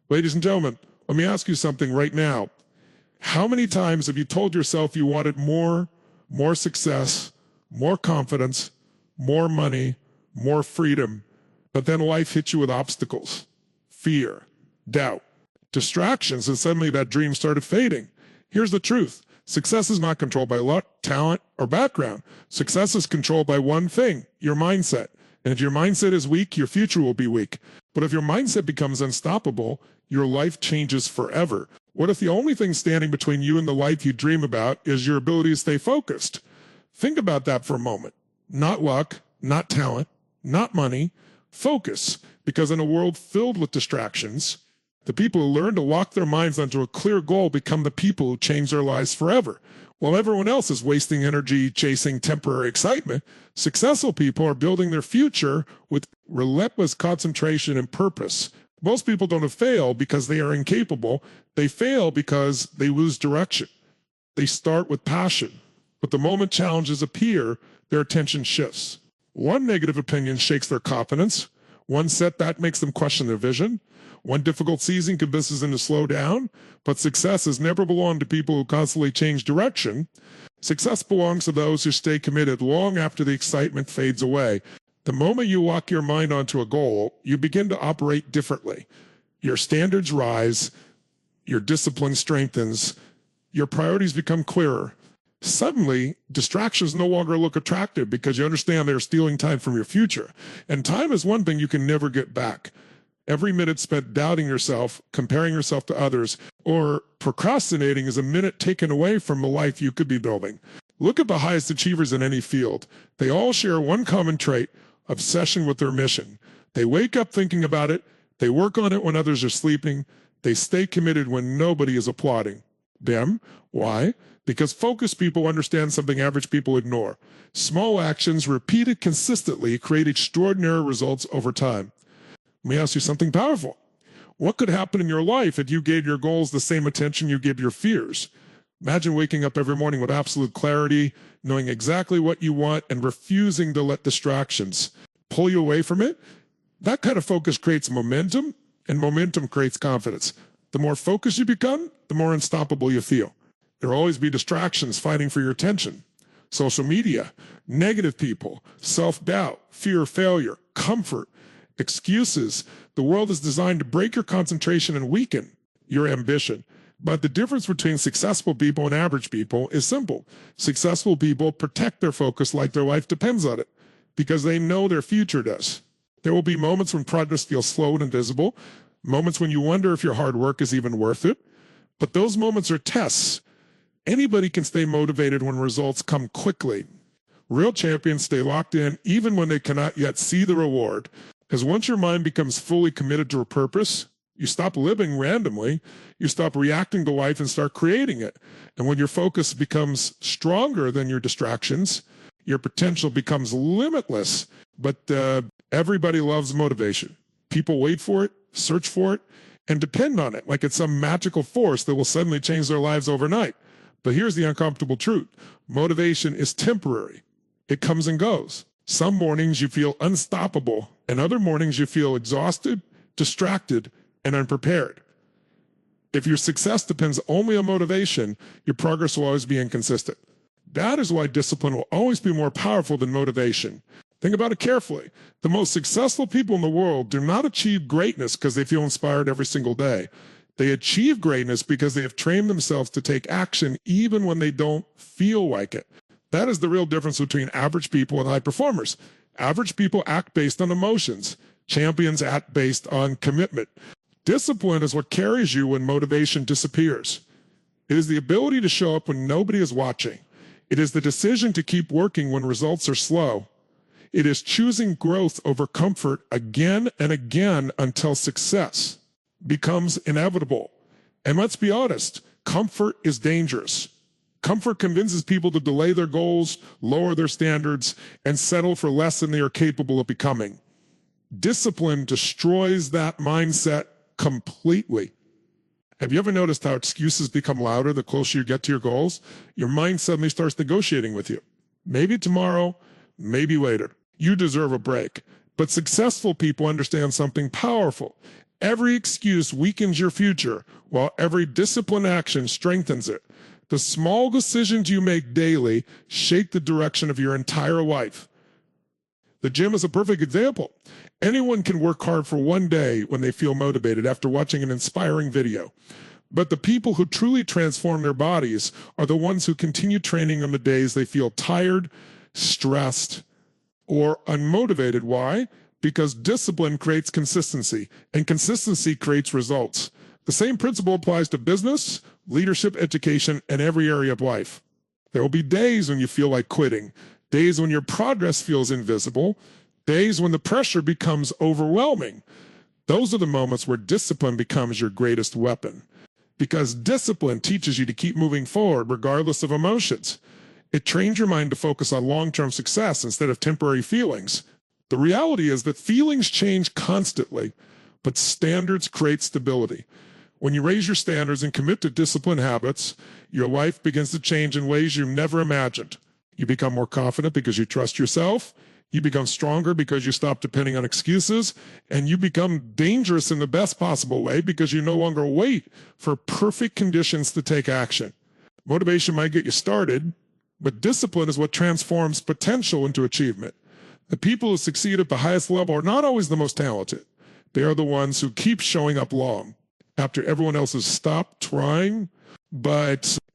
Ladies and gentlemen, let me ask you something right now. How many times have you told yourself you wanted more success, more confidence, more money, more freedom, but then life hit you with obstacles, fear, doubt, distractions, and suddenly that dream started fading? Here's the truth. Success is not controlled by luck, talent, or background. Success is controlled by one thing, your mindset. And if your mindset is weak, your future will be weak. But if your mindset becomes unstoppable, your life changes forever. What if the only thing standing between you and the life you dream about is your ability to stay focused? Think about that for a moment. Not luck, not talent, not money. Focus. Because in a world filled with distractions, the people who learn to lock their minds onto a clear goal become the people who change their lives forever. While everyone else is wasting energy chasing temporary excitement, successful people are building their future with relentless concentration and purpose. Most people don't fail because they are incapable. They fail because they lose direction. They start with passion, but the moment challenges appear, their attention shifts. One negative opinion shakes their confidence. One setback makes them question their vision. One difficult season convinces them to slow down, but success has never belonged to people who constantly change direction. Success belongs to those who stay committed long after the excitement fades away. The moment you lock your mind onto a goal, you begin to operate differently. Your standards rise, your discipline strengthens, your priorities become clearer. Suddenly, distractions no longer look attractive because you understand they're stealing time from your future. And time is one thing you can never get back. Every minute spent doubting yourself, comparing yourself to others, or procrastinating is a minute taken away from a life you could be building. Look at the highest achievers in any field. They all share one common trait: obsession with their mission. They wake up thinking about it. They work on it when others are sleeping. They stay committed when nobody is applauding them. Why? Because focused people understand something average people ignore. Small actions repeated consistently create extraordinary results over time. Let me ask you something powerful. What could happen in your life if you gave your goals the same attention you give your fears? Imagine waking up every morning with absolute clarity, knowing exactly what you want, and refusing to let distractions pull you away from it. That kind of focus creates momentum, and momentum creates confidence. The more focused you become, the more unstoppable you feel. There will always be distractions fighting for your attention. Social media, negative people, self-doubt, fear of failure, comfort, excuses. The world is designed to break your concentration and weaken your ambition. But the difference between successful people and average people is simple. Successful people protect their focus like their life depends on it, because they know their future does. There will be moments when progress feels slow and invisible, moments when you wonder if your hard work is even worth it. But those moments are tests. Anybody can stay motivated when results come quickly. Real champions stay locked in even when they cannot yet see the reward. Because once your mind becomes fully committed to a purpose, you stop living randomly, you stop reacting to life and start creating it. And when your focus becomes stronger than your distractions, your potential becomes limitless. But everybody loves motivation. People wait for it, search for it, and depend on it like it's some magical force that will suddenly change their lives overnight. But here's the uncomfortable truth. Motivation is temporary. It comes and goes. Some mornings you feel unstoppable, and other mornings you feel exhausted, distracted, and unprepared. If your success depends only on motivation, your progress will always be inconsistent. That is why discipline will always be more powerful than motivation. Think about it carefully. The most successful people in the world do not achieve greatness because they feel inspired every single day. They achieve greatness because they have trained themselves to take action even when they don't feel like it. That is the real difference between average people and high performers. Average people act based on emotions. Champions act based on commitment. Discipline is what carries you when motivation disappears. It is the ability to show up when nobody is watching. It is the decision to keep working when results are slow. It is choosing growth over comfort again and again until success becomes inevitable. And let's be honest, comfort is dangerous. Comfort convinces people to delay their goals, lower their standards, and settle for less than they are capable of becoming. Discipline destroys that mindset completely. Have you ever noticed how excuses become louder the closer you get to your goals? Your mind suddenly starts negotiating with you. Maybe tomorrow, maybe later. You deserve a break. But successful people understand something powerful. Every excuse weakens your future, while every disciplined action strengthens it. The small decisions you make daily shape the direction of your entire life. The gym is a perfect example. Anyone can work hard for one day when they feel motivated after watching an inspiring video. But the people who truly transform their bodies are the ones who continue training on the days they feel tired, stressed, or unmotivated. Why? Because discipline creates consistency, and consistency creates results. The same principle applies to business, leadership, education, and every area of life. There will be days when you feel like quitting, days when your progress feels invisible, days when the pressure becomes overwhelming. Those are the moments where discipline becomes your greatest weapon. Because discipline teaches you to keep moving forward regardless of emotions. It trains your mind to focus on long-term success instead of temporary feelings. The reality is that feelings change constantly, but standards create stability. When you raise your standards and commit to disciplined habits, your life begins to change in ways you never imagined. You become more confident because you trust yourself. You become stronger because you stop depending on excuses, and you become dangerous in the best possible way because you no longer wait for perfect conditions to take action. Motivation might get you started, but discipline is what transforms potential into achievement. The people who succeed at the highest level are not always the most talented. They are the ones who keep showing up long after everyone else has stopped trying.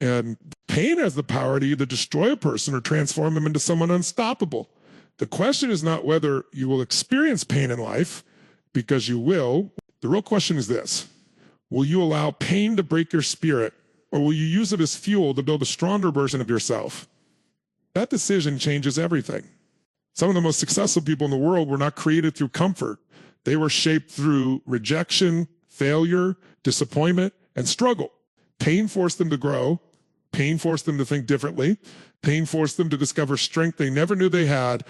And pain has the power to either destroy a person or transform them into someone unstoppable. The question is not whether you will experience pain in life, because you will. The real question is this: will you allow pain to break your spirit, or will you use it as fuel to build a stronger version of yourself? That decision changes everything. Some of the most successful people in the world were not created through comfort. They were shaped through rejection, failure, disappointment, and struggle. Pain forced them to grow. Pain forced them to think differently. Pain forced them to discover strength they never knew they had.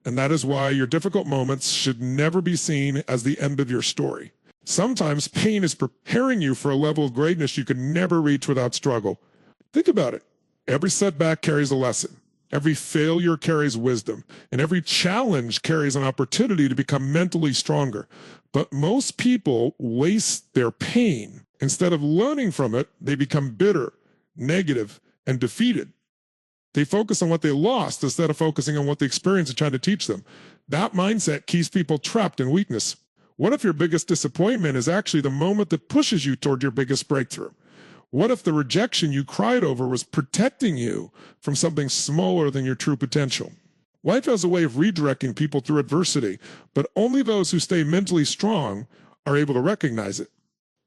And that is why your difficult moments should never be seen as the end of your story. Sometimes pain is preparing you for a level of greatness you could never reach without struggle. Think about it. Every setback carries a lesson. Every failure carries wisdom, and every challenge carries an opportunity to become mentally stronger. But most people waste their pain. Instead of learning from it, they become bitter, negative, and defeated. They focus on what they lost instead of focusing on what they experienced and trying to teach them. That mindset keeps people trapped in weakness. What if your biggest disappointment is actually the moment that pushes you toward your biggest breakthrough? What if the rejection you cried over was protecting you from something smaller than your true potential? Life has a way of redirecting people through adversity, but only those who stay mentally strong are able to recognize it.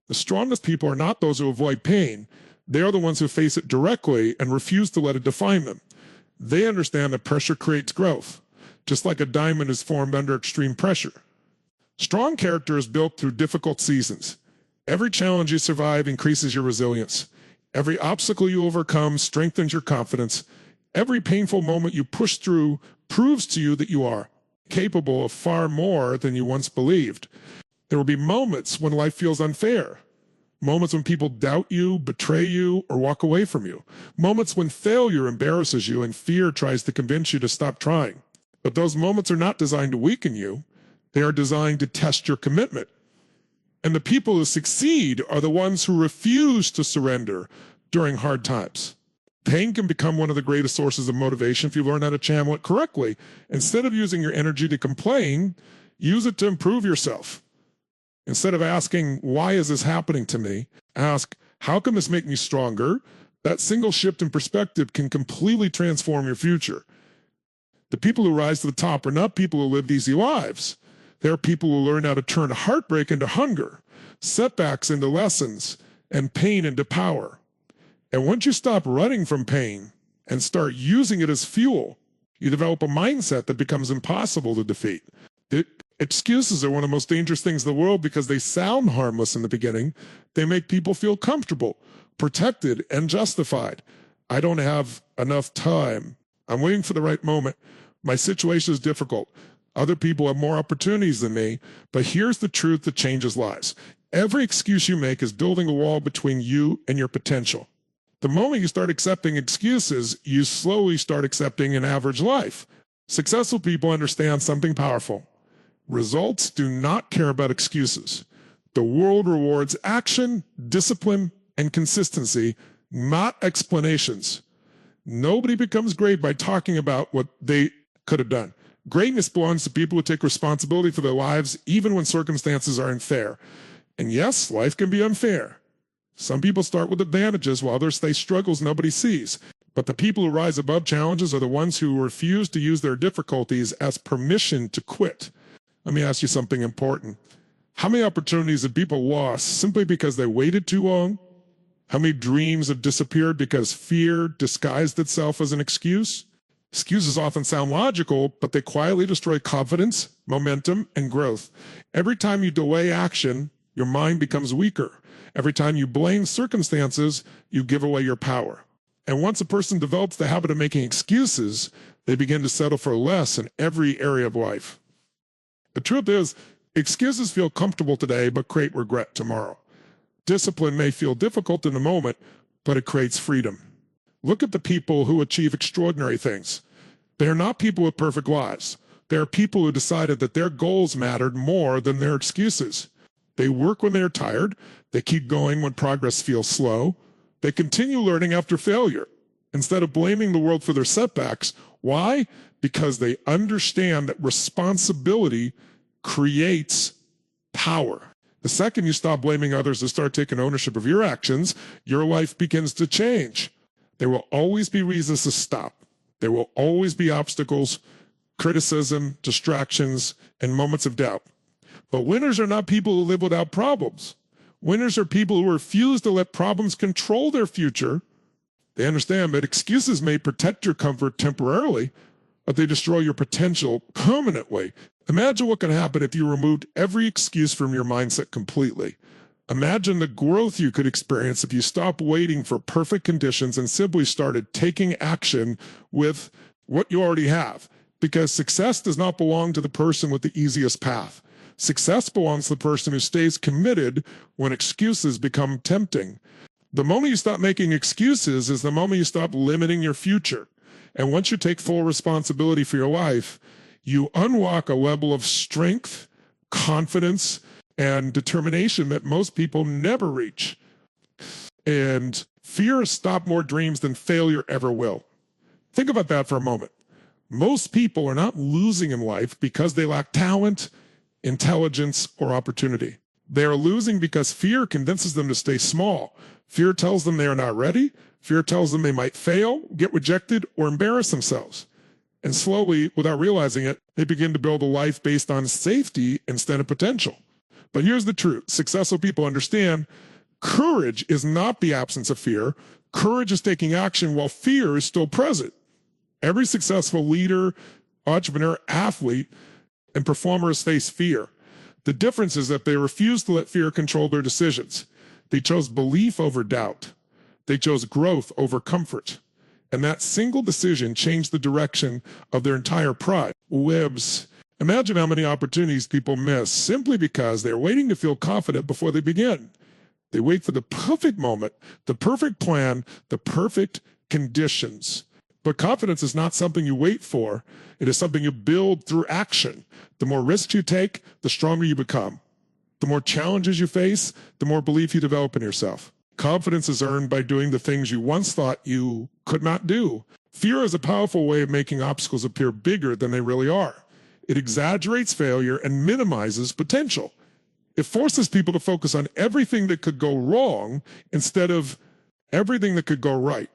The strongest people are not those who avoid pain. They are the ones who face it directly and refuse to let it define them. They understand that pressure creates growth, just like a diamond is formed under extreme pressure. Strong character is built through difficult seasons. Every challenge you survive increases your resilience. Every obstacle you overcome strengthens your confidence. Every painful moment you push through proves to you that you are capable of far more than you once believed. There will be moments when life feels unfair. Moments when people doubt you, betray you, or walk away from you. Moments when failure embarrasses you and fear tries to convince you to stop trying. But those moments are not designed to weaken you. They are designed to test your commitment. And the people who succeed are the ones who refuse to surrender during hard times. Pain can become one of the greatest sources of motivation if you learn how to channel it correctly. Instead of using your energy to complain, use it to improve yourself. Instead of asking, why is this happening to me? Ask, how can this make me stronger? That single shift in perspective can completely transform your future. The people who rise to the top are not people who live easy lives. They're people who learn how to turn heartbreak into hunger, setbacks into lessons, and pain into power. And once you stop running from pain and start using it as fuel, you develop a mindset that becomes impossible to defeat. Excuses are one of the most dangerous things in the world because they sound harmless in the beginning. They make people feel comfortable, protected, and justified. I don't have enough time. I'm waiting for the right moment. My situation is difficult. Other people have more opportunities than me, but here's the truth that changes lives. Every excuse you make is building a wall between you and your potential. The moment you start accepting excuses, you slowly start accepting an average life. Successful people understand something powerful. Results do not care about excuses. The world rewards action, discipline, and consistency, not explanations. Nobody becomes great by talking about what they could have done. Greatness belongs to people who take responsibility for their lives even when circumstances are unfair. And yes, life can be unfair. Some people start with advantages while others face struggles nobody sees. But the people who rise above challenges are the ones who refuse to use their difficulties as permission to quit. Let me ask you something important. How many opportunities have people lost simply because they waited too long? How many dreams have disappeared because fear disguised itself as an excuse? Excuses often sound logical, but they quietly destroy confidence, momentum, and growth. Every time you delay action, your mind becomes weaker. Every time you blame circumstances, you give away your power. And once a person develops the habit of making excuses, they begin to settle for less in every area of life. The truth is, excuses feel comfortable today, but create regret tomorrow. Discipline may feel difficult in the moment, but it creates freedom. Look at the people who achieve extraordinary things. They are not people with perfect lives. They are people who decided that their goals mattered more than their excuses. They work when they are tired. They keep going when progress feels slow. They continue learning after failure instead of blaming the world for their setbacks. Why? Because they understand that responsibility creates power. The second you stop blaming others and start taking ownership of your actions, your life begins to change. There will always be reasons to stop. There will always be obstacles, criticism, distractions, and moments of doubt. But winners are not people who live without problems. Winners are people who refuse to let problems control their future. They understand that excuses may protect your comfort temporarily, but they destroy your potential permanently. Imagine what could happen if you removed every excuse from your mindset completely. Imagine the growth you could experience if you stopped waiting for perfect conditions and simply started taking action with what you already have. Because success does not belong to the person with the easiest path. Success belongs to the person who stays committed when excuses become tempting. The moment you stop making excuses is the moment you stop limiting your future. And once you take full responsibility for your life, you unlock a level of strength, confidence, and determination that most people never reach. And fear has stopped more dreams than failure ever will. Think about that for a moment. Most people are not losing in life because they lack talent, intelligence, or opportunity. They are losing because fear convinces them to stay small. Fear tells them they are not ready. Fear tells them they might fail, get rejected, or embarrass themselves. And slowly, without realizing it, they begin to build a life based on safety instead of potential. But here's the truth. Successful people understand courage is not the absence of fear. Courage is taking action while fear is still present. Every successful leader, entrepreneur, athlete, and performer has faced fear. The difference is that they refuse to let fear control their decisions. They chose belief over doubt. They chose growth over comfort. And that single decision changed the direction of their entire pride. Lives. Imagine how many opportunities people miss simply because they're waiting to feel confident before they begin. They wait for the perfect moment, the perfect plan, the perfect conditions. But confidence is not something you wait for. It is something you build through action. The more risks you take, the stronger you become. The more challenges you face, the more belief you develop in yourself. Confidence is earned by doing the things you once thought you could not do. Fear is a powerful way of making obstacles appear bigger than they really are. It exaggerates failure and minimizes potential. It forces people to focus on everything that could go wrong instead of everything that could go right.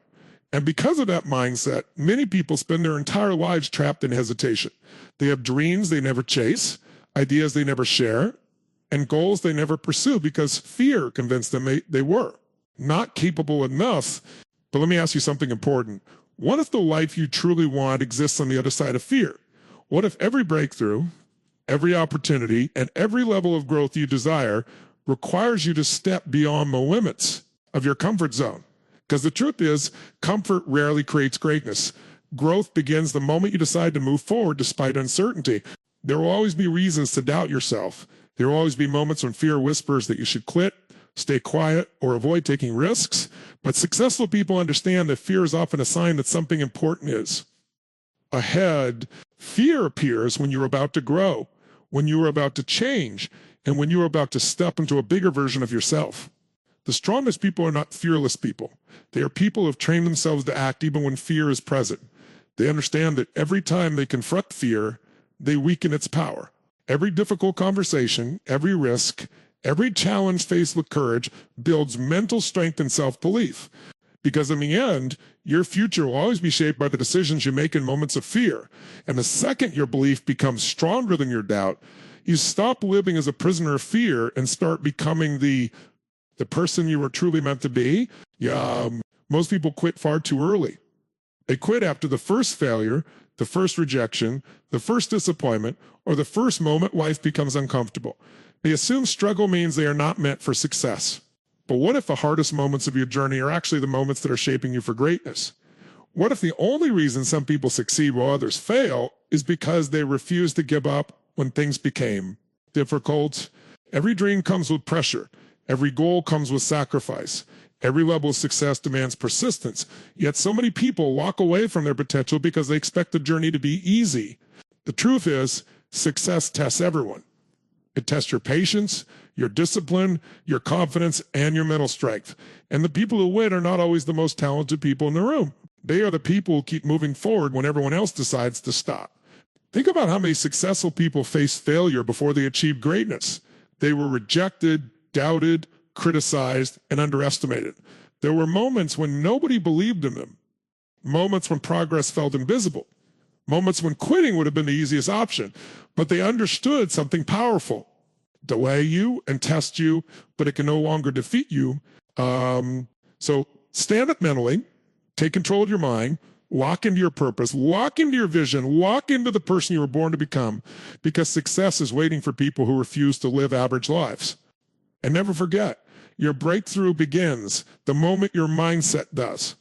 And because of that mindset, many people spend their entire lives trapped in hesitation. They have dreams they never chase, ideas they never share, and goals they never pursue because fear convinced them they were not capable enough. But let me ask you something important. What if the life you truly want exists on the other side of fear? What if every breakthrough, every opportunity, and every level of growth you desire requires you to step beyond the limits of your comfort zone? Because the truth is, comfort rarely creates greatness. Growth begins the moment you decide to move forward despite uncertainty. There will always be reasons to doubt yourself. There will always be moments when fear whispers that you should quit, stay quiet, or avoid taking risks. But successful people understand that fear is often a sign that something important is ahead. Fear appears when you're about to grow, when you are about to change, and when you are about to step into a bigger version of yourself. The strongest people are not fearless people. They are people who have trained themselves to act even when fear is present. They understand that every time they confront fear, they weaken its power. Every difficult conversation, every risk, every challenge faced with courage builds mental strength and self-belief. Because in the end, your future will always be shaped by the decisions you make in moments of fear. And the second your belief becomes stronger than your doubt, you stop living as a prisoner of fear and start becoming the person you were truly meant to be. Most people quit far too early. They quit after the first failure, the first rejection, the first disappointment, or the first moment life becomes uncomfortable. They assume struggle means they are not meant for success. But what if the hardest moments of your journey are actually the moments that are shaping you for greatness? What if the only reason some people succeed while others fail is because they refuse to give up when things became difficult? Every dream comes with pressure. Every goal comes with sacrifice. Every level of success demands persistence. Yet so many people walk away from their potential because they expect the journey to be easy. The truth is, success tests everyone. It tests your patience, your discipline, your confidence, and your mental strength. And the people who win are not always the most talented people in the room. They are the people who keep moving forward when everyone else decides to stop. Think about how many successful people faced failure before they achieved greatness. They were rejected, doubted, criticized, and underestimated. There were moments when nobody believed in them. Moments when progress felt invisible. Moments when quitting would have been the easiest option. But they understood something powerful. Delay you and test you, but it can no longer defeat you. So stand up mentally, take control of your mind, lock into your purpose, lock into your vision, lock into the person you were born to become, because success is waiting for people who refuse to live average lives. And never forget, your breakthrough begins the moment your mindset does.